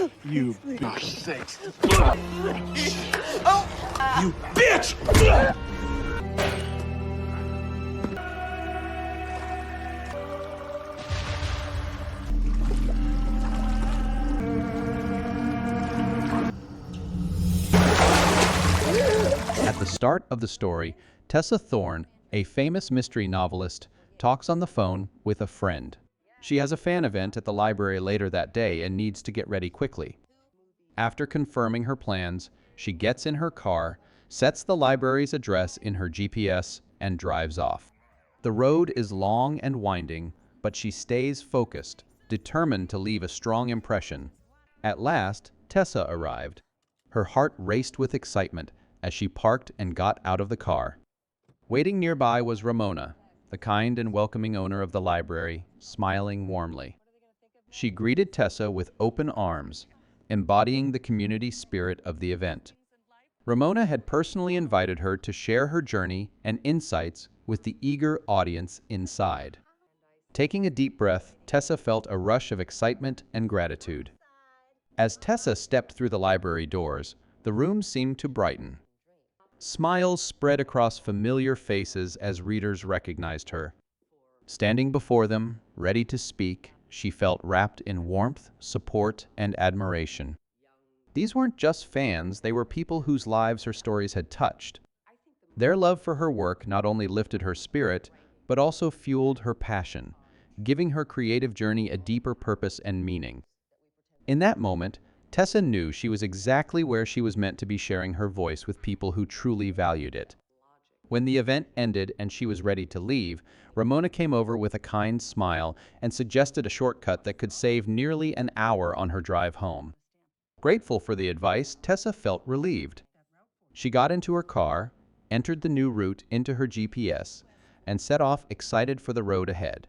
You bitch. You bitch! At the start of the story, Tessa Thorne, a famous mystery novelist, talks on the phone with a friend. She has a fan event at the library later that day and needs to get ready quickly. After confirming her plans, she gets in her car, sets the library's address in her GPS, and drives off. The road is long and winding, but she stays focused, determined to leave a strong impression. At last, Tessa arrived. Her heart raced with excitement as she parked and got out of the car. Waiting nearby was Ramona, the kind and welcoming owner of the library, smiling warmly. She greeted Tessa with open arms, embodying the community spirit of the event. Ramona had personally invited her to share her journey and insights with the eager audience inside. Taking a deep breath, Tessa felt a rush of excitement and gratitude. As Tessa stepped through the library doors, the room seemed to brighten. Smiles spread across familiar faces as readers recognized her. Standing before them, ready to speak, she felt wrapped in warmth, support, and admiration. These weren't just fans, they were people whose lives her stories had touched. Their love for her work not only lifted her spirit, but also fueled her passion, giving her creative journey a deeper purpose and meaning. In that moment, Tessa knew she was exactly where she was meant to be, sharing her voice with people who truly valued it. When the event ended and she was ready to leave, Ramona came over with a kind smile and suggested a shortcut that could save nearly an hour on her drive home. Grateful for the advice, Tessa felt relieved. She got into her car, entered the new route into her GPS, and set off excited for the road ahead.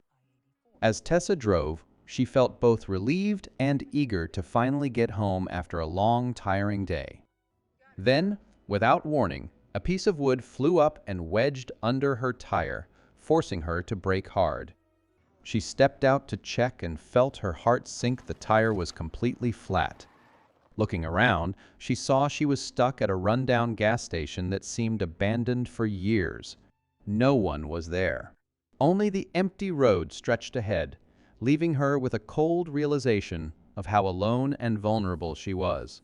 As Tessa drove, she felt both relieved and eager to finally get home after a long, tiring day. Then, without warning, a piece of wood flew up and wedged under her tire, forcing her to brake hard. She stepped out to check and felt her heart sink. The tire was completely flat. Looking around, she saw she was stuck at a rundown gas station that seemed abandoned for years. No one was there. Only the empty road stretched ahead, leaving her with a cold realization of how alone and vulnerable she was.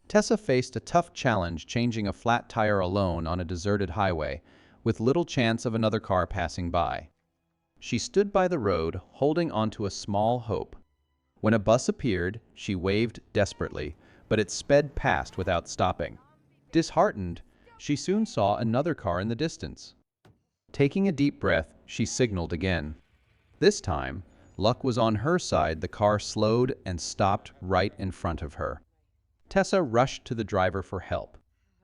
Tessa faced a tough challenge, changing a flat tire alone on a deserted highway, with little chance of another car passing by. She stood by the road, holding onto a small hope. When a bus appeared, she waved desperately, but it sped past without stopping. Disheartened, she soon saw another car in the distance. Taking a deep breath, she signaled again. This time, luck was on her side. The car slowed and stopped right in front of her. Tessa rushed to the driver for help.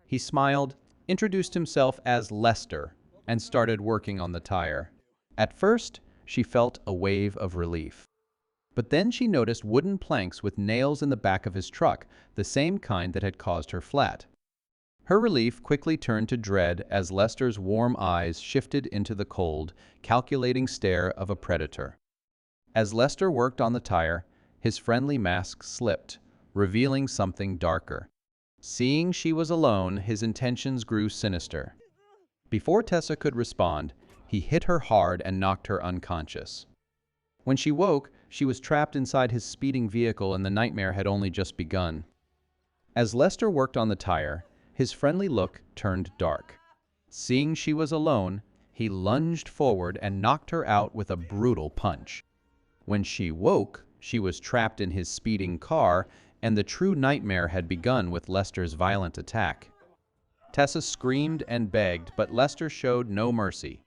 He smiled, introduced himself as Lester, and started working on the tire. At first, she felt a wave of relief. But then she noticed wooden planks with nails in the back of his truck, the same kind that had caused her flat. Her relief quickly turned to dread as Lester's warm eyes shifted into the cold, calculating stare of a predator. As Lester worked on the tire, his friendly mask slipped, revealing something darker. Seeing she was alone, his intentions grew sinister. Before Tessa could respond, he hit her hard and knocked her unconscious. When she woke, she was trapped inside his speeding vehicle, and the nightmare had only just begun. As Lester worked on the tire, his friendly look turned dark. Seeing she was alone, he lunged forward and knocked her out with a brutal punch. When she woke, she was trapped in his speeding car, and the true nightmare had begun with Lester's violent attack. Tessa screamed and begged, but Lester showed no mercy.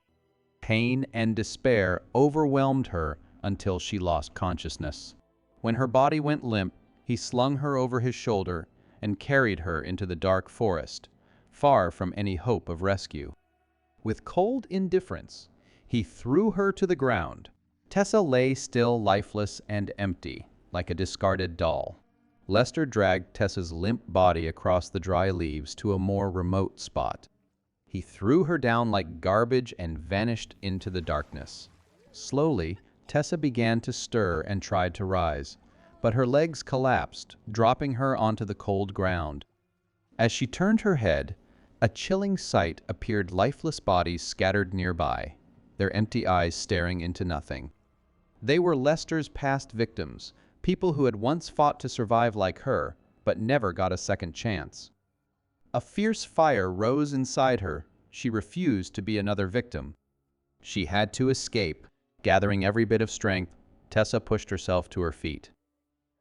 Pain and despair overwhelmed her until she lost consciousness. When her body went limp, he slung her over his shoulder and carried her into the dark forest, far from any hope of rescue. With cold indifference, he threw her to the ground. Tessa lay still, lifeless and empty, like a discarded doll. Lester dragged Tessa's limp body across the dry leaves to a more remote spot. He threw her down like garbage and vanished into the darkness. Slowly, Tessa began to stir and tried to rise, but her legs collapsed, dropping her onto the cold ground. As she turned her head, a chilling sight appeared: lifeless bodies scattered nearby, their empty eyes staring into nothing. They were Lester's past victims, people who had once fought to survive like her, but never got a second chance. A fierce fire rose inside her. She refused to be another victim. She had to escape. Gathering every bit of strength, Tessa pushed herself to her feet.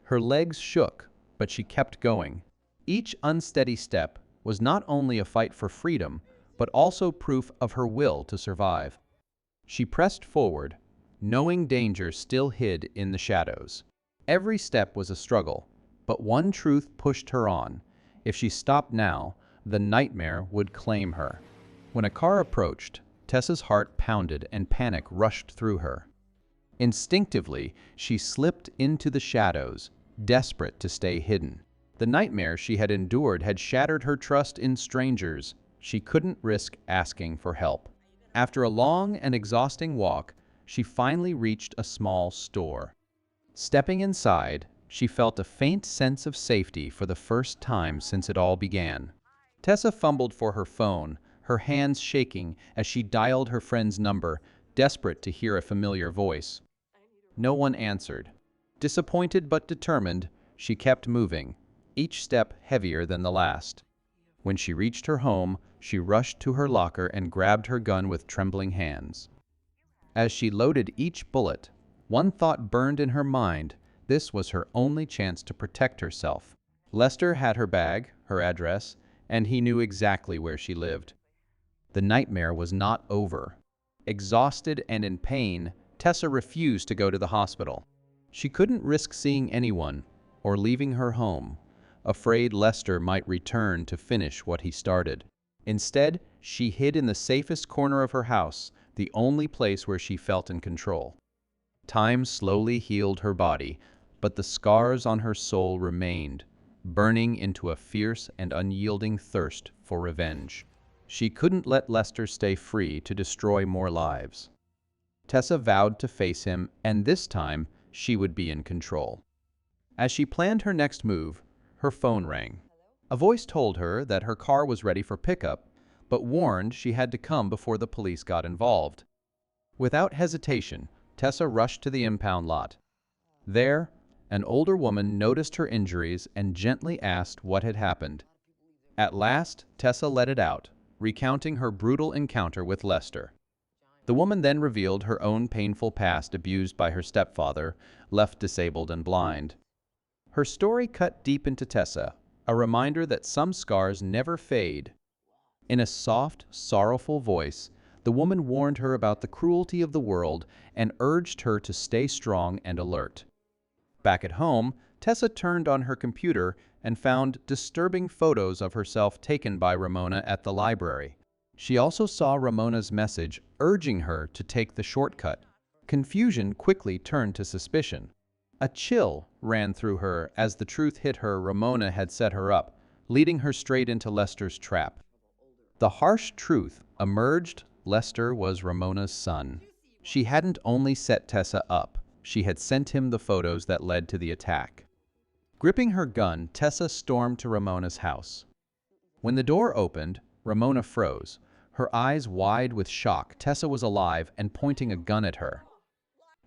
Her legs shook, but she kept going. Each unsteady step was not only a fight for freedom, but also proof of her will to survive. She pressed forward, knowing danger still hid in the shadows. Every step was a struggle, but one truth pushed her on. If she stopped now, the nightmare would claim her. When a car approached, Tessa's heart pounded and panic rushed through her. Instinctively, she slipped into the shadows, desperate to stay hidden. The nightmare she had endured had shattered her trust in strangers. She couldn't risk asking for help. After a long and exhausting walk, she finally reached a small store. Stepping inside, she felt a faint sense of safety for the first time since it all began. Tessa fumbled for her phone, her hands shaking as she dialed her friend's number, desperate to hear a familiar voice. No one answered. Disappointed but determined, she kept moving, each step heavier than the last. When she reached her home, she rushed to her locker and grabbed her gun with trembling hands. As she loaded each bullet, one thought burned in her mind: this was her only chance to protect herself. Lester had her bag, her address, and he knew exactly where she lived. The nightmare was not over. Exhausted and in pain, Tessa refused to go to the hospital. She couldn't risk seeing anyone or leaving her home, afraid Lester might return to finish what he started. Instead, she hid in the safest corner of her house, the only place where she felt in control. Time slowly healed her body, but the scars on her soul remained, burning into a fierce and unyielding thirst for revenge. She couldn't let Lester stay free to destroy more lives. Tessa vowed to face him, and this time she would be in control. As she planned her next move, her phone rang. A voice told her that her car was ready for pickup, but warned she had to come before the police got involved. Without hesitation, Tessa rushed to the impound lot. There, an older woman noticed her injuries and gently asked what had happened. At last, Tessa let it out, recounting her brutal encounter with Lester. The woman then revealed her own painful past, abused by her stepfather, left disabled and blind. Her story cut deep into Tessa, a reminder that some scars never fade. In a soft, sorrowful voice, the woman warned her about the cruelty of the world and urged her to stay strong and alert. Back at home, Tessa turned on her computer and found disturbing photos of herself taken by Ramona at the library. She also saw Ramona's message urging her to take the shortcut. Confusion quickly turned to suspicion. A chill ran through her as the truth hit her: Ramona had set her up, leading her straight into Lester's trap. The harsh truth emerged: Lester was Ramona's son. She hadn't only set Tessa up, she had sent him the photos that led to the attack. Gripping her gun, Tessa stormed to Ramona's house. When the door opened, Ramona froze, her eyes wide with shock. Tessa was alive and pointing a gun at her.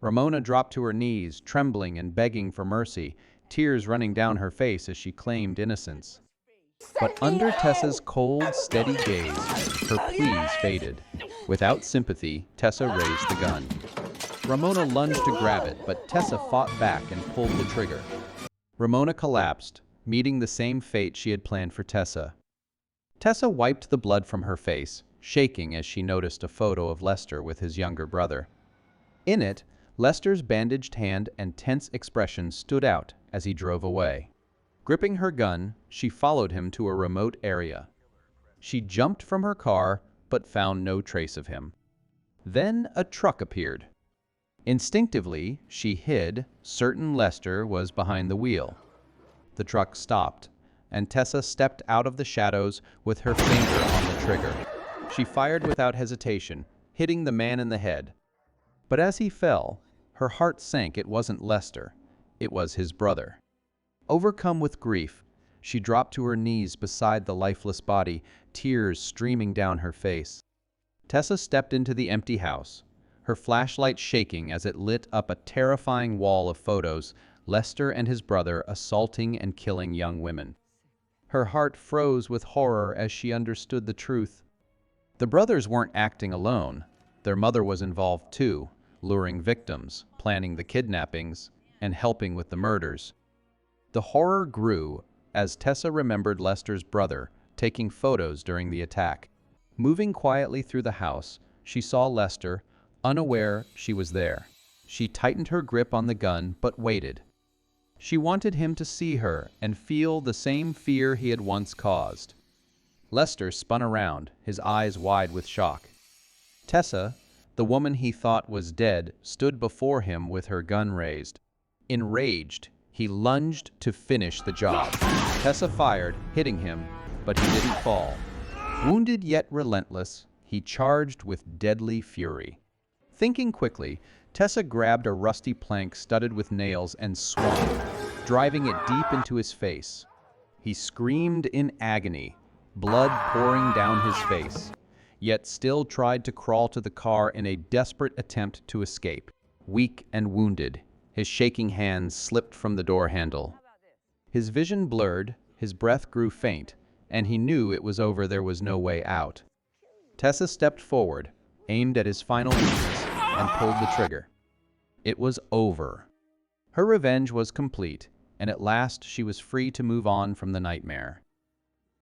Ramona dropped to her knees, trembling and begging for mercy, tears running down her face as she claimed innocence. But under Tessa's cold, steady gaze, her pleas faded. Without sympathy, Tessa raised the gun. Ramona lunged to grab it, but Tessa fought back and pulled the trigger. Ramona collapsed, meeting the same fate she had planned for Tessa. Tessa wiped the blood from her face, shaking as she noticed a photo of Lester with his younger brother. In it, Lester's bandaged hand and tense expression stood out as he drove away. Gripping her gun, she followed him to a remote area. She jumped from her car, but found no trace of him. Then a truck appeared. Instinctively, she hid, certain Lester was behind the wheel. The truck stopped, and Tessa stepped out of the shadows with her finger on the trigger. She fired without hesitation, hitting the man in the head. But as he fell, her heart sank. It wasn't Lester. It was his brother. Overcome with grief, she dropped to her knees beside the lifeless body, tears streaming down her face. Tessa stepped into the empty house, her flashlight shaking as it lit up a terrifying wall of photos, Lester and his brother assaulting and killing young women. Her heart froze with horror as she understood the truth. The brothers weren't acting alone. Their mother was involved too, luring victims, planning the kidnappings, and helping with the murders. The horror grew as Tessa remembered Lester's brother taking photos during the attack. Moving quietly through the house, she saw Lester, unaware she was there. She tightened her grip on the gun but waited. She wanted him to see her and feel the same fear he had once caused. Lester spun around, his eyes wide with shock. Tessa, the woman he thought was dead, stood before him with her gun raised. Enraged, he lunged to finish the job. Tessa fired, hitting him, but he didn't fall. Wounded yet relentless, he charged with deadly fury. Thinking quickly, Tessa grabbed a rusty plank studded with nails and swung, driving it deep into his face. He screamed in agony, blood pouring down his face, yet still tried to crawl to the car in a desperate attempt to escape. Weak and wounded, his shaking hands slipped from the door handle. His vision blurred, his breath grew faint, and he knew it was over. There was no way out. Tessa stepped forward, aimed at his final weakness, and pulled the trigger. It was over. Her revenge was complete, and at last she was free to move on from the nightmare.